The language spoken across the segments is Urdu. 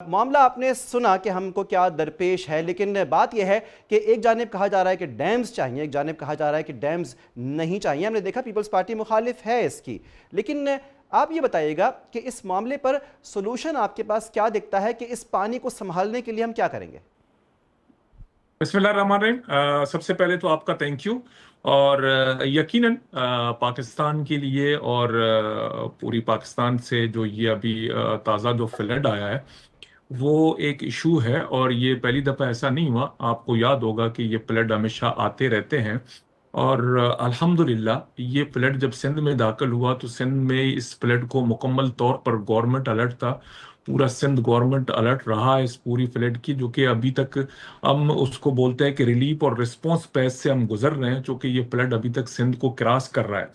معاملہ آپ نے سنا کہ ہم کو کیا درپیش ہے، لیکن بات یہ ہے کہ ایک جانب کہا جا رہا ہے کہ ڈیمز چاہیے، ایک جانب کہا جا رہا ہے کہ ڈیمز نہیں چاہیے۔ ہم نے دیکھا پیپلز پارٹی مخالف ہے اس کی، لیکن آپ یہ بتائیے گا کہ اس معاملے پر سلوشن آپ کے پاس کیا دکھتا ہے کہ اس پانی کو سنبھالنے کے لیے ہم کیا کریں گے؟ بسم اللہ الرحمن الرحیم۔ سب سے پہلے تو آپ کا تھینک یو، اور یقیناً پاکستان کے لیے اور پوری پاکستان سے جو یہ ابھی تازہ جو فلڈ آیا ہے وہ ایک ایشو ہے، اور یہ پہلی دفعہ ایسا نہیں ہوا۔ آپ کو یاد ہوگا کہ یہ فلڈ ہمیشہ آتے رہتے ہیں، اور الحمدللہ یہ فلڈ جب سندھ میں داخل ہوا تو سندھ میں اس فلڈ کو مکمل طور پر گورنمنٹ الرٹ تھا۔ پورا سندھ گورنمنٹ الرٹ رہا ہے اس پوری فلڈ کی، جو کہ ابھی تک ہم اس کو بولتے ہیں کہ ریلیف اور رسپانس فیز سے ہم گزر رہے ہیں، چونکہ یہ فلڈ ابھی تک سندھ کو کراس کر رہا ہے۔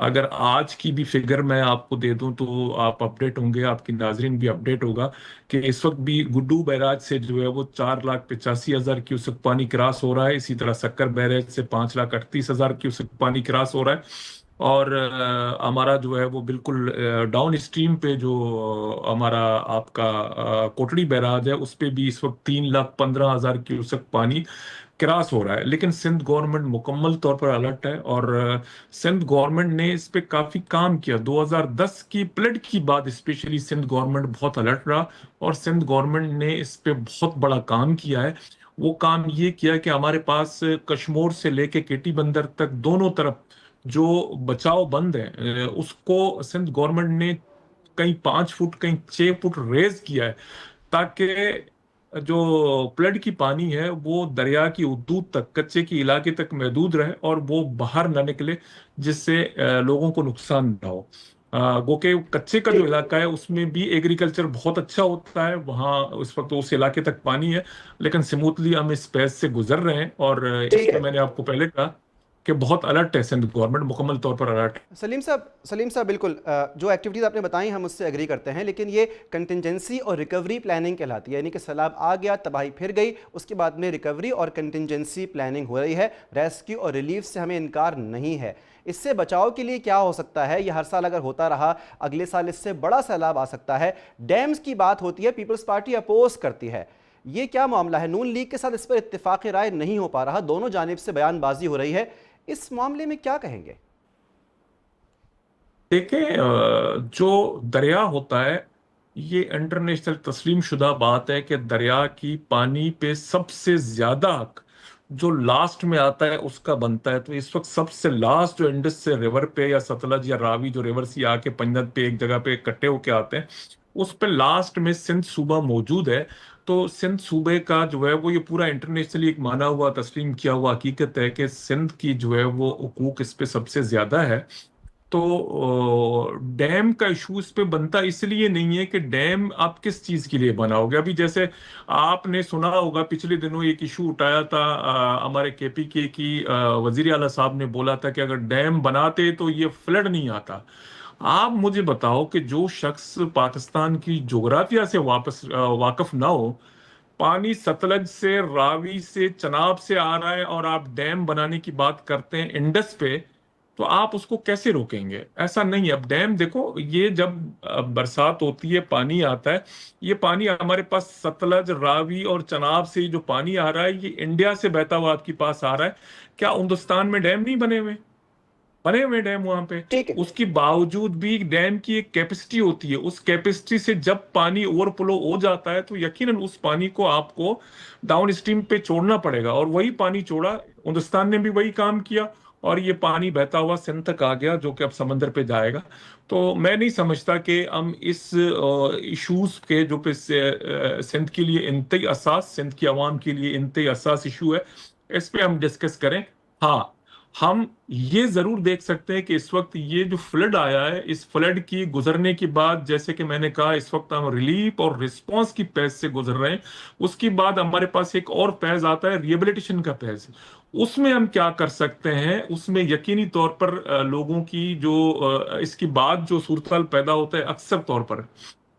اگر آج کی بھی فگر میں آپ کو دے دوں تو آپ اپڈیٹ ہوں گے، آپ کی ناظرین بھی اپڈیٹ ہوگا کہ اس وقت بھی گڈو بیراج سے جو ہے وہ 4,85,000 کیوسک پانی کراس ہو رہا ہے۔ اسی طرح سکر بیراج سے 5,38,000 کیوسک پانی کراس ہو رہا ہے، اور ہمارا جو ہے وہ بالکل ڈاؤن اسٹریم پہ جو ہمارا آپ کا کوٹڑی بیراج ہے اس پہ بھی اس وقت 3,15,000 کیوسک پانی کراس ہو رہا ہے۔ لیکن سندھ گورنمنٹ مکمل طور پر الرٹ ہے، اور سندھ گورنمنٹ نے اس پہ کافی کام کیا۔ 2010 کی فلڈ کی بعد اسپیشلی سندھ گورنمنٹ بہت الرٹ رہا، اور سندھ گورنمنٹ نے اس پہ بہت بڑا کام کیا ہے۔ وہ کام یہ کیا کہ ہمارے پاس کشمور سے لے کے کیٹی بندر تک دونوں طرف جو بچاؤ بند ہے اس کو سندھ گورنمنٹ نے کہیں 5 فٹ کہیں 6 فٹ ریز کیا ہے، تاکہ جو فلڈ کی پانی ہے وہ دریا کی حدود تک، کچے کی علاقے تک محدود رہے اور وہ باہر نہ نکلے، جس سے لوگوں کو نقصان نہ ہو۔ گو کہ کچے کا جو علاقہ ہے اس میں بھی ایگریکلچر بہت اچھا ہوتا ہے، وہاں اس وقت اس علاقے تک پانی ہے، لیکن سموتھلی ہم اس فیز سے گزر رہے ہیں، اور اس میں میں نے آپ کو پہلے کہا کہ بہت الرٹ ہے سندھ گورنمنٹ، مکمل طور پر الرٹ۔ سلیم صاحب بالکل جو ایکٹیویٹیز آپ نے بتائیں ہم اس سے ایگری کرتے ہیں، لیکن یہ کنٹنجنسی اور ریکوری پلاننگ کہلاتی ہے، یعنی کہ سیلاب آ گیا، تباہی پھر گئی، اس کے بعد میں ریکوری اور کنٹنجنسی پلاننگ ہو رہی ہے۔ ریسکیو اور ریلیف سے ہمیں انکار نہیں ہے۔ اس سے بچاؤ کے لیے کیا ہو سکتا ہے؟ یہ ہر سال اگر ہوتا رہا، اگلے سال اس سے بڑا سیلاب آ سکتا ہے۔ ڈیمز کی بات ہوتی ہے، پیپلز پارٹی اپوز کرتی ہے۔ یہ کیا معاملہ ہے؟ نون لیگ کے ساتھ اس پر اتفاق رائے نہیں ہو پا رہا، دونوں جانب سے بیان بازی ہو رہی ہے، اس معاملے میں کیا کہیں گے؟ دیکھیں، جو دریا ہوتا ہے یہ انٹرنیشنل تسلیم شدہ بات ہے کہ دریا کی پانی پہ سب سے زیادہ حق جو لاسٹ میں آتا ہے اس کا بنتا ہے۔ تو اس وقت سب سے لاسٹ جو انڈس سے ریور پہ یا ستلج یا راوی جو ریور سے آ کے پنجت پہ ایک جگہ پہ اکٹھے ہو کے آتے ہیں، اس پہ لاسٹ میں سندھ صوبہ موجود ہے۔ تو سندھ صوبے کا جو ہے وہ یہ پورا انٹرنیشنلی ایک مانا ہوا تسلیم کیا ہوا حقیقت ہے کہ سندھ کی جو ہے وہ حقوق اس پہ سب سے زیادہ ہے۔ تو ڈیم کا ایشو اس پہ بنتا اس لیے نہیں ہے کہ ڈیم آپ کس چیز کے لیے بنا ہوگا۔ ابھی جیسے آپ نے سنا ہوگا پچھلے دنوں ایک ایشو اٹھایا تھا، ہمارے کے پی کے کی وزیر اعلیٰ صاحب نے بولا تھا کہ اگر ڈیم بناتے تو یہ فلڈ نہیں آتا۔ آپ مجھے بتاؤ کہ جو شخص پاکستان کی جغرافیہ سے واقف نہ ہو، پانی ستلج سے، راوی سے، چناب سے آ رہا ہے، اور آپ ڈیم بنانے کی بات کرتے ہیں انڈس پہ، تو آپ اس کو کیسے روکیں گے؟ ایسا نہیں ہے۔ اب ڈیم دیکھو، یہ جب برسات ہوتی ہے پانی آتا ہے، یہ پانی ہمارے پاس ستلج، راوی اور چناب سے جو پانی آ رہا ہے یہ انڈیا سے بہتا ہوا آپ کے پاس آ رہا ہے۔ کیا ہندوستان میں ڈیم نہیں بنے ہوئے؟ بنے ہوئے ڈیم وہاں پہ۔ ٹھیک ہے۔ اس کی باوجود بھی ڈیم کی ایک کیپیسٹی ہوتی ہے، اس کیپیسٹی سے جب پانی اوور فلو ہو جاتا ہے تو یقیناً اس پانی کو آپ کو ڈاؤن اسٹریم پہ چھوڑنا پڑے گا، اور وہی پانی چھوڑا۔ ہندوستان نے بھی وہی کام کیا، اور یہ پانی بہتا ہوا سندھ تک آ گیا، جو کہ اب سمندر پہ جائے گا۔ تو میں نہیں سمجھتا کہ ہم اس ایشوز کے جو پہ سندھ کے لیے انتہائی اساس، سندھ کی عوام کے لیے انتہائی اساس ایشو ہے، اس پہ ہم ڈسکس کریں۔ ہاں، ہم یہ ضرور دیکھ سکتے ہیں کہ اس وقت یہ جو فلڈ آیا ہے، اس فلڈ کی گزرنے کے بعد، جیسے کہ میں نے کہا، اس وقت ہم ریلیف اور رسپانس کی فیز سے گزر رہے ہیں۔ اس کے بعد ہمارے پاس ایک اور فیز آتا ہے، ریہیبلیٹیشن کا فیز۔ اس میں ہم کیا کر سکتے ہیں؟ اس میں یقینی طور پر لوگوں کی جو اس کی بعد جو صورتحال پیدا ہوتا ہے اکثر طور پر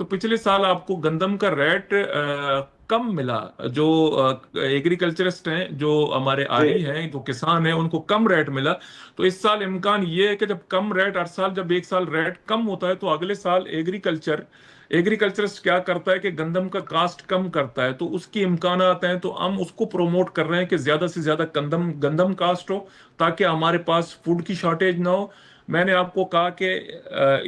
تو پچھلے سال آپ کو گندم کا ریٹ کم ملا. جو ایگریکلچرسٹ ہیں، جو ہمارے جی آڑی ہیں، جو کسان ہیں، ان کو کم ریٹ ملا. تو اس سال امکان یہ ہے کہ جب کم ریٹ ہر سال، جب ایک سال ریٹ کم ہوتا ہے، تو اگلے سال ایگریکلچرسٹ کیا کرتا ہے کہ گندم کا کاسٹ کم کرتا ہے. تو اس کی امکانات ہیں، تو ہم اس کو پروموٹ کر رہے ہیں کہ زیادہ سے زیادہ گندم کاسٹ ہو، تاکہ ہمارے پاس فوڈ کی شارٹیج نہ ہو. میں نے آپ کو کہا کہ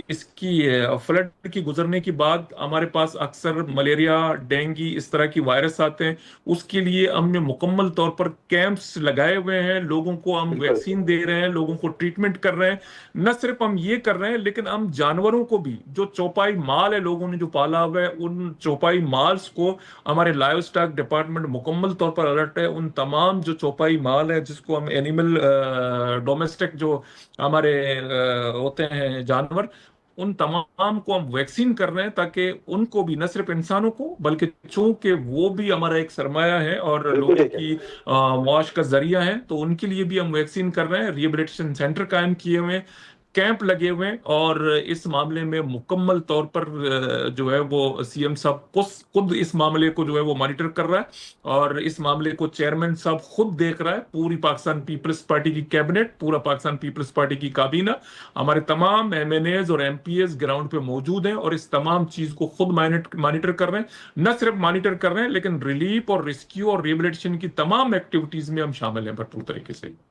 اس کی فلڈ کی گزرنے کے بعد ہمارے پاس اکثر ملیریا، ڈینگی، اس طرح کی وائرس آتے ہیں. اس کے لیے ہم نے مکمل طور پر کیمپس لگائے ہوئے ہیں، لوگوں کو ہم بالکل ویکسین دے رہے ہیں، لوگوں کو ٹریٹمنٹ کر رہے ہیں. نہ صرف ہم یہ کر رہے ہیں، لیکن ہم جانوروں کو بھی، جو چوپائی مال ہے لوگوں نے جو پالا ہوا ہے، ان چوپائی مالس کو ہمارے لائیو اسٹاک ڈپارٹمنٹ مکمل طور پر الرٹ ہے. ان تمام جو چوپائی مال ہے، جس کو ہم اینیمل ڈومیسٹک جو ہمارے ہوتے ہیں جانور، ان تمام کو ہم ویکسین کر رہے ہیں، تاکہ ان کو بھی، نہ صرف انسانوں کو، بلکہ چونکہ وہ بھی ہمارا ایک سرمایہ ہے اور بالکل لوگوں ٹھیک ہے. کی معاش کا ذریعہ ہے، تو ان کے لیے بھی ہم ویکسین کر رہے ہیں. ریہیبلیٹیشن سینٹر قائم کیے ہوئے ہیں، کیمپ لگے ہوئے ہیں، اور اس معاملے میں مکمل طور پر جو ہے وہ سی ایم صاحب خود اس معاملے کو جو ہے وہ مانیٹر کر رہا ہے. اور اس معاملے کو چیئرمین صاحب خود دیکھ رہا ہے. پوری پاکستان پیپلز پارٹی کی کیبنٹ، پورا پاکستان پیپلز پارٹی کی کابینہ، ہمارے تمام ایم این ایز اور ایم پی ایز گراؤنڈ پہ موجود ہیں، اور اس تمام چیز کو خود مانیٹر کر رہے ہیں. نہ صرف مانیٹر کر رہے ہیں، لیکن ریلیف اور ریسکیو اور ریہیبلیٹیشن کی تمام ایکٹیویٹیز میں ہم شامل ہیں بھرپور طریقے سے.